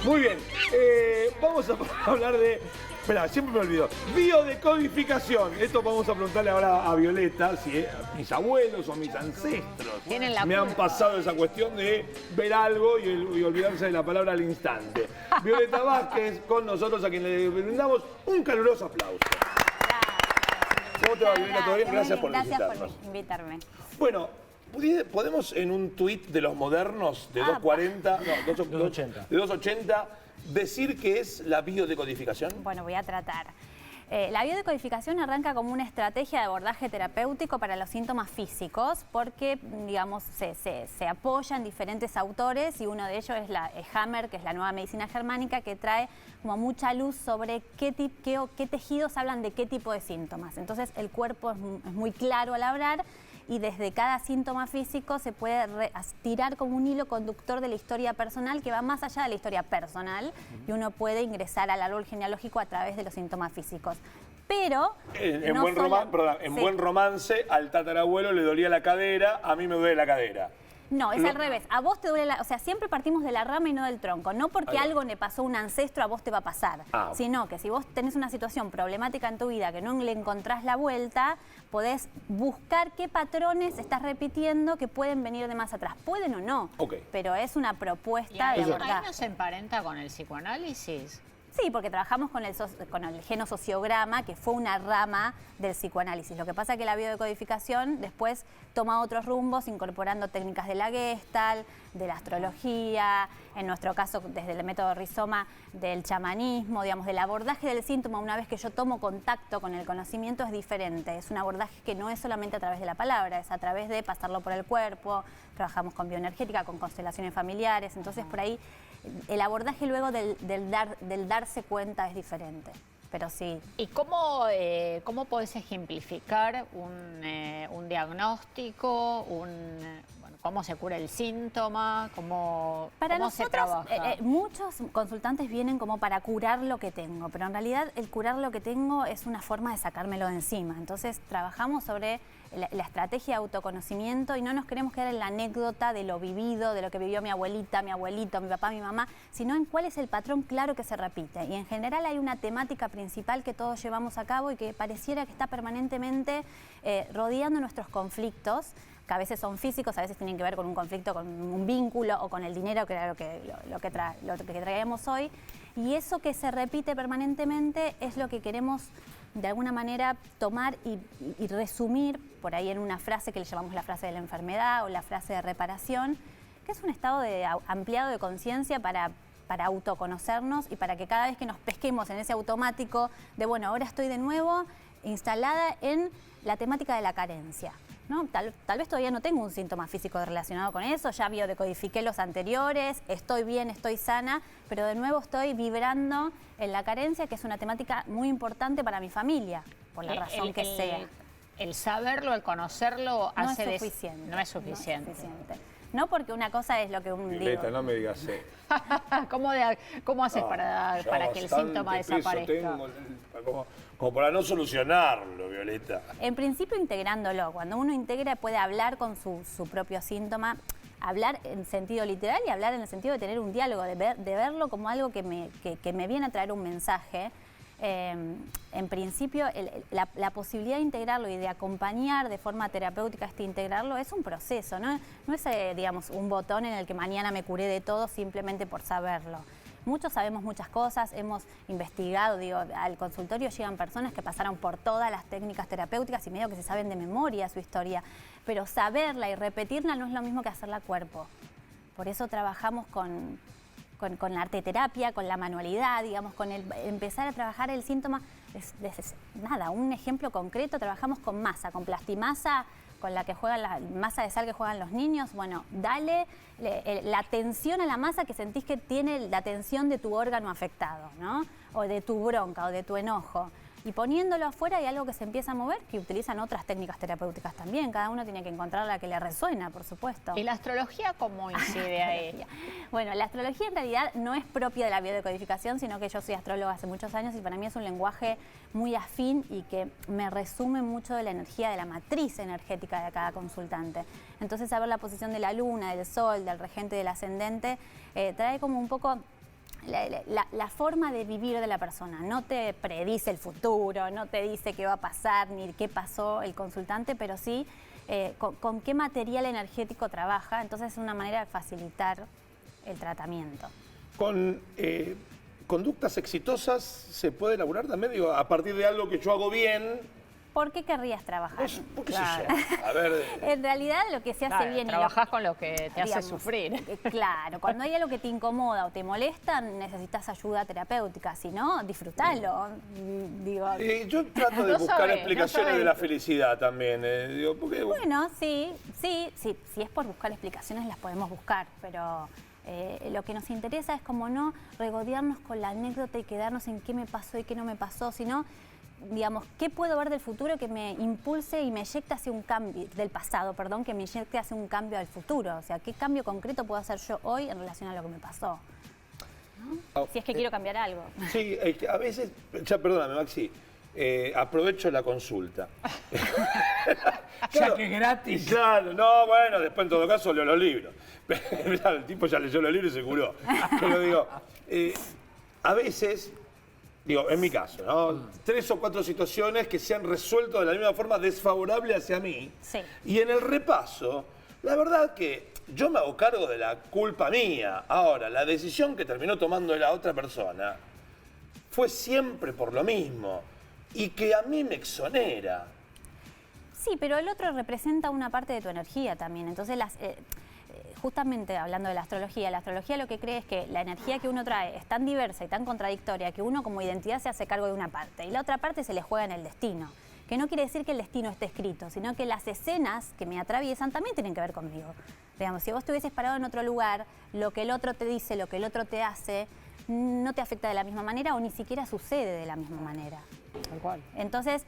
Muy bien, vamos a hablar de... Espera, siempre me olvido. Biodecodificación. Esto vamos a preguntarle ahora a Violeta, si mis abuelos o mis ancestros me han pasado esa cuestión de ver algo y olvidarse de la palabra al instante. Violeta Vázquez con nosotros, a quien le brindamos un caluroso aplauso. ¿Cómo te va, Violeta? ¿Todo bien? Gracias por visitarnos. Gracias por invitarme. Bueno, ¿podemos en un tuit de los modernos, de 240, no, 280, de 280, decir qué es la biodecodificación? Bueno, voy a tratar. La biodecodificación arranca como una estrategia de abordaje terapéutico para los síntomas físicos porque, digamos, se apoya en diferentes autores y uno de ellos es Hammer, que es la nueva medicina germánica, que trae como mucha luz sobre qué tejidos hablan de qué tipo de síntomas. Entonces el cuerpo es muy claro al hablar y desde cada síntoma físico se puede tirar como un hilo conductor de la historia personal que va más allá de la historia personal y uno puede ingresar al árbol genealógico a través de los síntomas físicos. Pero... En buen romance, al tatarabuelo le dolía la cadera, a mí me duele la cadera. No, es al revés. A vos te duele la... O sea, siempre partimos de la rama y no del tronco. No porque algo le pasó a un ancestro, a vos te va a pasar. Sino que si vos tenés una situación problemática en tu vida que no le encontrás la vuelta, podés buscar qué patrones estás repitiendo que pueden venir de más atrás. Pueden o no, pero es una propuesta de abordaje. ¿Ahí no se emparenta con el psicoanálisis? Sí, porque trabajamos con el genosociograma, que fue una rama del psicoanálisis. Lo que pasa es que la biodecodificación después toma otros rumbos, incorporando técnicas de la Gestalt, de la astrología, en nuestro caso desde el método rizoma, del chamanismo, digamos, del abordaje del síntoma. Una vez que yo tomo contacto con el conocimiento es diferente. Es un abordaje que no es solamente a través de la palabra, es a través de pasarlo por el cuerpo. Trabajamos con bioenergética, con constelaciones familiares. Entonces por ahí el abordaje luego del darse cuenta es diferente, pero sí. ¿Y cómo podés ejemplificar un diagnóstico, cómo se cura el síntoma, cómo se trabaja? Muchos consultantes vienen como para curar lo que tengo, pero en realidad el curar lo que tengo es una forma de sacármelo de encima. Entonces trabajamos sobre la estrategia de autoconocimiento y no nos queremos quedar en la anécdota de lo vivido, de lo que vivió mi abuelita, mi abuelito, mi papá, mi mamá, sino en cuál es el patrón claro que se repite. Y en general hay una temática principal que todos llevamos a cabo y que pareciera que está permanentemente rodeando nuestros conflictos, que a veces son físicos, a veces tienen que ver con un conflicto, con un vínculo o con el dinero, que era lo que traíamos hoy. Y eso que se repite permanentemente es lo que queremos de alguna manera tomar y resumir por ahí en una frase que le llamamos la frase de la enfermedad o la frase de reparación, que es un estado ampliado de conciencia para autoconocernos y para que cada vez que nos pesquemos en ese automático de, bueno, ahora estoy de nuevo instalada en la temática de la carencia, ¿no? Tal vez todavía no tengo un síntoma físico relacionado con eso, ya biodecodifiqué los anteriores, estoy bien, estoy sana, pero de nuevo estoy vibrando en la carencia, que es una temática muy importante para mi familia, por la razón que sea. El saberlo, el conocerlo no es suficiente. No es suficiente. No, porque una cosa es lo que un... Violeta, no me digas ¿Cómo haces para que el síntoma desaparezca? Como para no solucionarlo, Violeta. En principio integrándolo. Cuando uno integra puede hablar con su propio síntoma, hablar en sentido literal y hablar en el sentido de tener un diálogo, de verlo como algo que me viene a traer un mensaje. En principio, la posibilidad de integrarlo y de acompañar de forma terapéutica integrarlo es un proceso, ¿no? No es, digamos, un botón en el que mañana me curé de todo simplemente por saberlo. Muchos sabemos muchas cosas, hemos investigado, digo, al consultorio llegan personas que pasaron por todas las técnicas terapéuticas y medio que se saben de memoria su historia, pero saberla y repetirla no es lo mismo que hacerla a cuerpo. Por eso trabajamos con la arteterapia, con la manualidad, digamos, con empezar a trabajar el síntoma. Nada, un ejemplo concreto, trabajamos con masa, con plastimasa, con la que juegan la masa de sal que juegan los niños. Bueno, dale la atención a la masa que sentís que tiene la atención de tu órgano afectado, ¿no? O de tu bronca o de tu enojo. Y poniéndolo afuera hay algo que se empieza a mover, que utilizan otras técnicas terapéuticas también. Cada uno tiene que encontrar la que le resuena, por supuesto. ¿Y la astrología cómo incide ahí? Bueno, la astrología en realidad no es propia de la biodecodificación, sino que yo soy astróloga hace muchos años y para mí es un lenguaje muy afín y que me resume mucho de la energía, de la matriz energética de cada consultante. Entonces, saber la posición de la luna, del sol, del regente, del ascendente, trae como un poco la forma de vivir de la persona. No te predice el futuro, no te dice qué va a pasar ni qué pasó el consultante, pero sí con qué material energético trabaja. Entonces es una manera de facilitar el tratamiento. Con conductas exitosas se puede elaborar también, digo, a partir de algo que yo hago bien. ¿Por qué querrías trabajar? ¿Por qué Claro. sé yo? A ver. En realidad lo que se hace Claro, bien... trabajás con lo que te hace digamos, sufrir. Claro, cuando hay algo que te incomoda o te molesta, necesitas ayuda terapéutica. Si no, disfrútalo. Digo, Yo trato de No buscar sabés, explicaciones no sabés. de la felicidad también. Digo, porque, bueno, sí, si es por buscar explicaciones las podemos buscar, pero lo que nos interesa es como no regodearnos con la anécdota y quedarnos en qué me pasó y qué no me pasó, sino, digamos, qué puedo ver del futuro que me impulse y me eyecte hacia un cambio, del pasado, perdón, que me eyecte hacia un cambio al futuro. O sea, qué cambio concreto puedo hacer yo hoy en relación a lo que me pasó. ¿No? Si es que quiero cambiar algo. Sí, a veces, ya perdóname, Maxi, aprovecho la consulta. Ya que es gratis. Claro, no, bueno, después en todo caso leo los libros. Mirá, el tipo ya leyó los libros y se curó. Pero digo, a veces, digo, en mi caso, ¿no? 3 o 4 situaciones que se han resuelto de la misma forma desfavorable hacia mí. Sí. Y en el repaso, la verdad que yo me hago cargo de la culpa mía. Ahora, la decisión que terminó tomando la otra persona fue siempre por lo mismo. Y que a mí me exonera. Sí, pero el otro representa una parte de tu energía también. Entonces, justamente hablando de la astrología lo que cree es que la energía que uno trae es tan diversa y tan contradictoria que uno como identidad se hace cargo de una parte y la otra parte se le juega en el destino. Que no quiere decir que el destino esté escrito, sino que las escenas que me atraviesan también tienen que ver conmigo. Digamos, si vos estuvieses parado en otro lugar, lo que el otro te dice, lo que el otro te hace, no te afecta de la misma manera o ni siquiera sucede de la misma manera. Tal cual. Entonces,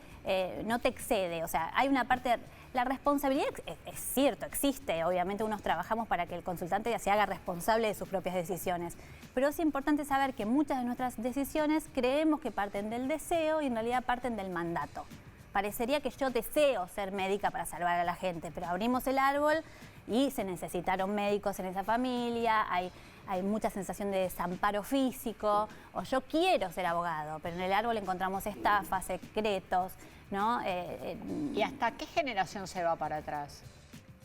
no te excede, o sea, hay una parte, la responsabilidad es cierto, existe, obviamente unos trabajamos para que el consultante se haga responsable de sus propias decisiones, pero es importante saber que muchas de nuestras decisiones creemos que parten del deseo y en realidad parten del mandato. Parecería que yo deseo ser médica para salvar a la gente, pero abrimos el árbol y se necesitaron médicos en esa familia, hay mucha sensación de desamparo físico, o yo quiero ser abogado, pero en el árbol encontramos estafas, secretos, ¿no? ¿Y hasta qué generación se va para atrás?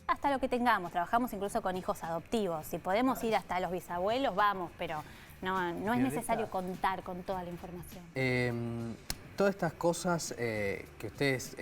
Hasta lo que tengamos, trabajamos incluso con hijos adoptivos, si podemos ir hasta los bisabuelos, vamos, pero no es necesario contar con toda la información. Todas estas cosas que ustedes,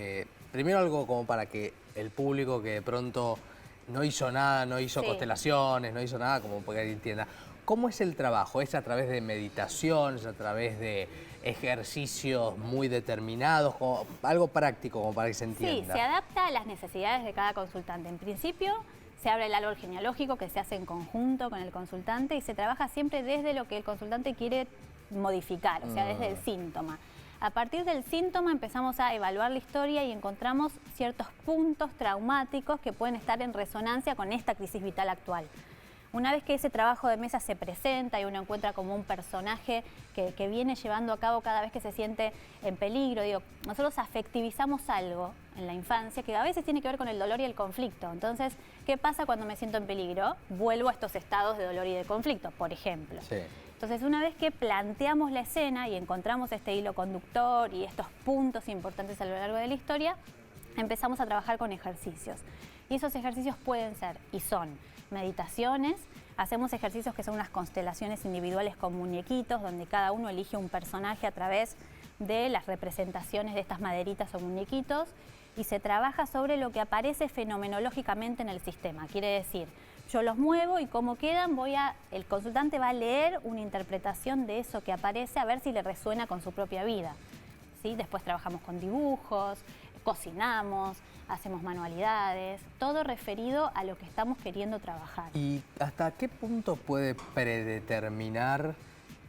primero algo como para que el público que de pronto no hizo nada, no hizo constelaciones, no hizo nada, como para que alguien entienda. ¿Cómo es el trabajo? ¿Es a través de meditación? ¿Es a través de ejercicios muy determinados? Como algo práctico, como para que se entienda. Sí, se adapta a las necesidades de cada consultante. En principio, se abre el árbol genealógico que se hace en conjunto con el consultante y se trabaja siempre desde lo que el consultante quiere modificar, o sea, desde el síntoma. A partir del síntoma empezamos a evaluar la historia y encontramos ciertos puntos traumáticos que pueden estar en resonancia con esta crisis vital actual. Una vez que ese trabajo de mesa se presenta y uno encuentra como un personaje que viene llevando a cabo cada vez que se siente en peligro, digo, nosotros afectivizamos algo en la infancia que a veces tiene que ver con el dolor y el conflicto. Entonces, ¿qué pasa cuando me siento en peligro? Vuelvo a estos estados de dolor y de conflicto, por ejemplo. Sí. Entonces, una vez que planteamos la escena y encontramos este hilo conductor y estos puntos importantes a lo largo de la historia, empezamos a trabajar con ejercicios. Y esos ejercicios pueden ser, y son, meditaciones, hacemos ejercicios que son unas constelaciones individuales con muñequitos, donde cada uno elige un personaje a través de las representaciones de estas maderitas o muñequitos, y se trabaja sobre lo que aparece fenomenológicamente en el sistema. Quiere decir, yo los muevo y cómo quedan, el consultante va a leer una interpretación de eso que aparece a ver si le resuena con su propia vida. ¿Sí? Después trabajamos con dibujos, cocinamos, hacemos manualidades, todo referido a lo que estamos queriendo trabajar. ¿Y hasta qué punto puede predeterminar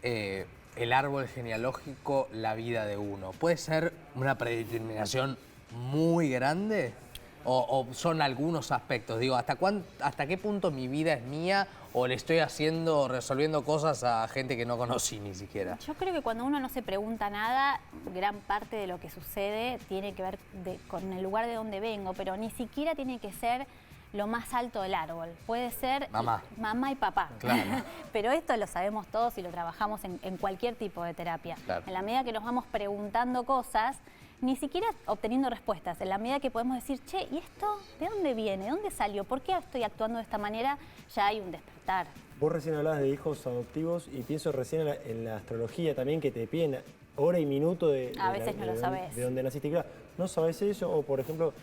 el árbol genealógico la vida de uno? ¿Puede ser una predeterminación muy grande? ¿O son algunos aspectos? Digo, ¿hasta qué punto mi vida es mía o le estoy resolviendo cosas a gente que no conocí ni siquiera? Yo creo que cuando uno no se pregunta nada, gran parte de lo que sucede tiene que ver con el lugar de donde vengo, pero ni siquiera tiene que ser lo más alto del árbol. Puede ser mamá y papá. Claro. Pero esto lo sabemos todos y lo trabajamos en cualquier tipo de terapia. Claro. En la medida que nos vamos preguntando cosas, ni siquiera obteniendo respuestas, en la medida que podemos decir, che, ¿y esto de dónde viene? ¿De dónde salió? ¿Por qué estoy actuando de esta manera? Ya hay un despertar. Vos recién hablabas de hijos adoptivos y pienso recién en la astrología también que te piden hora y minuto A veces no lo sabés. de dónde naciste. Claro, ¿no sabés eso? O, por ejemplo,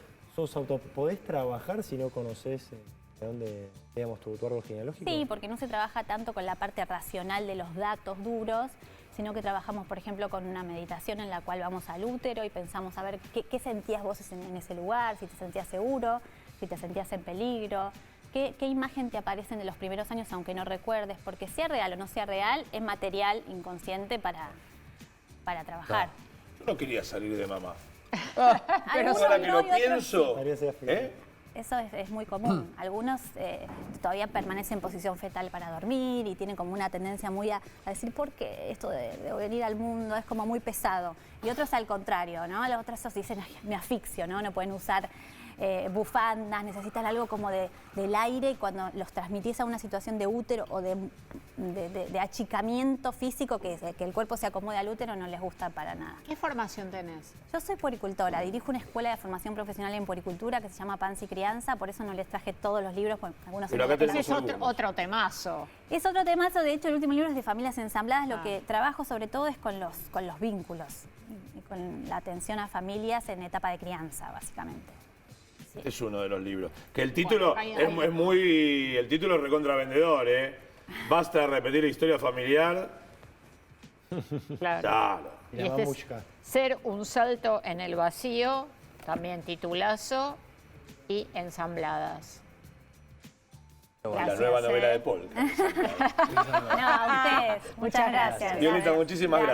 ¿podés trabajar si no conocés de dónde, digamos, tu árbol genealógico? Sí, porque no se trabaja tanto con la parte racional de los datos duros, sino que trabajamos, por ejemplo, con una meditación en la cual vamos al útero y pensamos a ver qué sentías vos en ese lugar, si te sentías seguro, si te sentías en peligro, qué imagen te aparecen de los primeros años aunque no recuerdes, porque sea real o no sea real, es material inconsciente para trabajar. Yo no quería salir de mamá. Algunos Ahora que no lo y otros pienso, sí. Eso es muy común. Algunos todavía permanecen en posición fetal para dormir y tienen como una tendencia muy a decir, ¿por qué esto de venir al mundo es como muy pesado? Y otros al contrario, ¿no? Los otros dicen, ay, me asfixio, ¿no? No pueden usar bufandas, necesitan algo como del aire y cuando los transmitís a una situación de útero o de achicamiento físico, que el cuerpo se acomode al útero, no les gusta para nada. ¿Qué formación tenés? Yo soy puericultora, dirijo una escuela de formación profesional en puericultura que se llama Panza y Crianza, por eso no les traje todos los libros, porque algunos Pero acá tenemos Ese es otro temazo. Es otro temazo, de hecho el último libro es de familias ensambladas, lo que trabajo sobre todo es con los vínculos y con la atención a familias en etapa de crianza, básicamente. Sí. Es uno de los libros. Que el título Bueno, es muy... El título es recontra vendedor, ¿eh? Basta de repetir la historia familiar. Claro. Claro. Y La este es mamushka. Ser un salto en el vacío, también titulazo, y ensambladas. La Gracias, nueva novela de Paul. No, a ustedes. Muchas gracias. Violeta, muchísimas gracias.